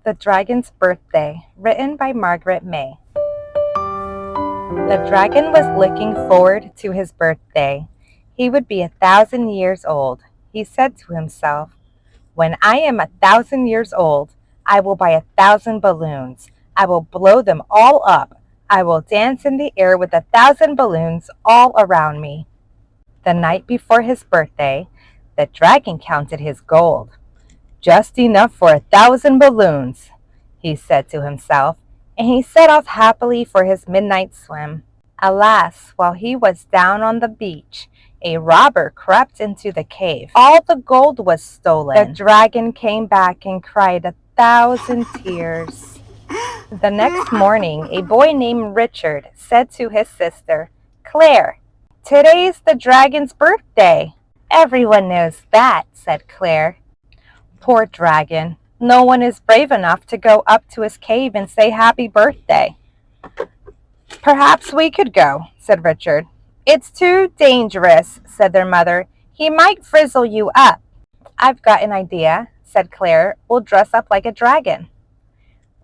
The Dragon's Birthday, written by Margaret May. The dragon was looking forward to his birthday. He would be 1,000 years old. He said to himself, "When I am 1,000 years old, I will buy 1,000 balloons. I will blow them all up. I will dance in the air with 1,000 balloons all around me." The night before his birthday, the dragon counted his gold. "Just enough for 1,000 balloons," he said to himself, and he set off happily for his midnight swim. Alas, while he was down on the beach, a robber crept into the cave. All the gold was stolen. The dragon came back and cried 1,000 tears. The next morning, a boy named Richard said to his sister, "Claire, today's the dragon's birthday." "Everyone knows that," said Claire. "Poor dragon. No one is brave enough to go up to his cave and say happy birthday." "Perhaps we could go," said Richard. "It's too dangerous," said their mother. "He might frizzle you up." "I've got an idea," said Claire. "We'll dress up like a dragon."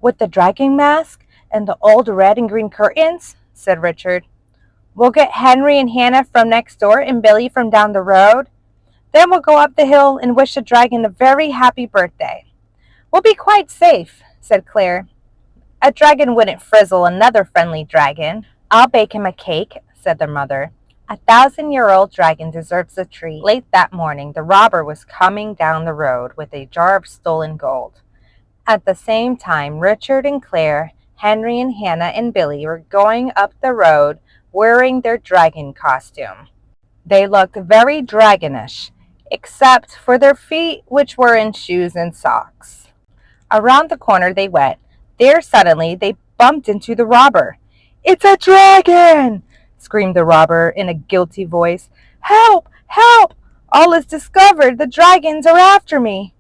"With the dragon mask and the old red and green curtains," said Richard. "We'll get Henry and Hannah from next door and Billy from down the road. Then we'll go up the hill and wish the dragon a very happy birthday." "We'll be quite safe," said Claire. "A dragon wouldn't frizzle another friendly dragon." "I'll bake him a cake," said their mother. 1,000-year-old dragon deserves a treat. Late that morning, the robber was coming down the road with a jar of stolen gold. At the same time, Richard and Claire, Henry and Hannah and Billy were going up the road wearing their dragon costume. They looked very dragonish, except for their feet, which were in shoes and socks. Around the corner they went. There suddenly they bumped into the robber. "It's a dragon!" screamed the robber in a guilty voice. "Help! Help! All is discovered! The dragons are after me!"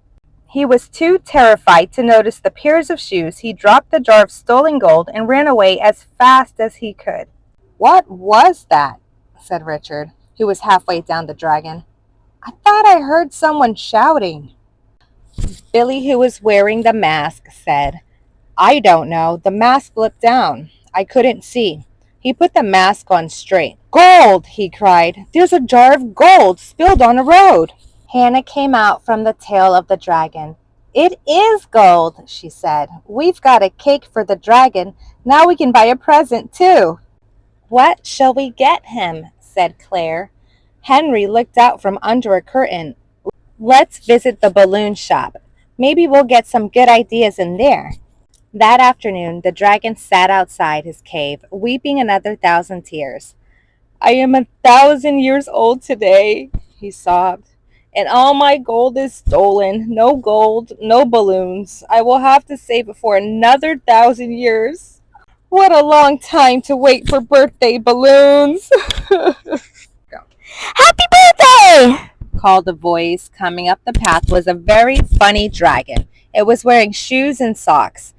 He was too terrified to notice the pairs of shoes. He dropped the jar of stolen gold and ran away as fast as he could. "What was that?" said Richard, who was halfway down the dragon. "I thought I heard someone shouting." Billy, who was wearing the mask, said, "I don't know. The mask flipped down. I couldn't see." He put the mask on straight. "Gold!" he cried. "There's a jar of gold spilled on the road." Hannah came out from the tail of the dragon. "It is gold," she said. "We've got a cake for the dragon. Now we can buy a present, too." "What shall we get him?" said Claire. Henry looked out from under a curtain. "Let's visit the balloon shop. Maybe we'll get some good ideas in there." That afternoon, the dragon sat outside his cave, weeping another 1,000 tears. "I am 1,000 years old today," he sobbed, "and all my gold is stolen. No gold, no balloons. I will have to save it for another 1,000 years. What a long time to wait for birthday balloons." "Happy birthday!" called a voice coming up the path. Was a very funny dragon. It was wearing shoes and socks.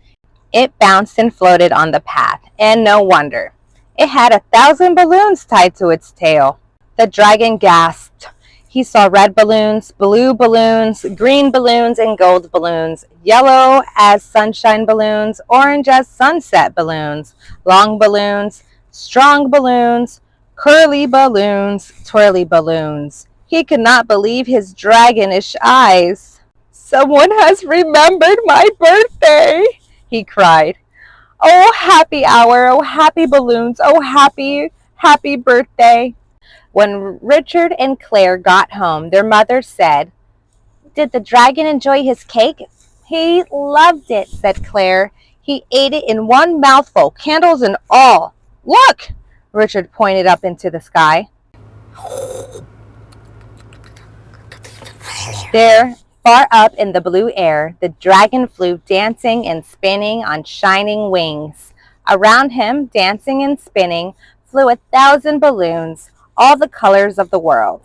It bounced and floated on the path, and no wonder. It had 1,000 balloons tied to its tail. The dragon gasped. He saw red balloons, blue balloons, green balloons, and gold balloons, yellow as sunshine balloons, orange as sunset balloons, long balloons, strong balloons, curly balloons, twirly balloons. He could not believe his dragonish eyes. "Someone has remembered my birthday," he cried. "Oh, happy hour! Oh, happy balloons! Oh, happy, happy birthday!" When Richard and Claire got home, their mother said, "Did the dragon enjoy his cake?" "He loved it," said Claire. "He ate it in one mouthful, candles and all. Look!" Richard pointed up into the sky. There, far up in the blue air, the dragon flew, dancing and spinning on shining wings. Around him, dancing and spinning, flew 1,000 balloons, all the colors of the world.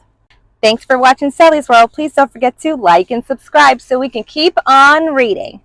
Thanks for watching Sally's World. Please don't forget to like and subscribe so we can keep on reading.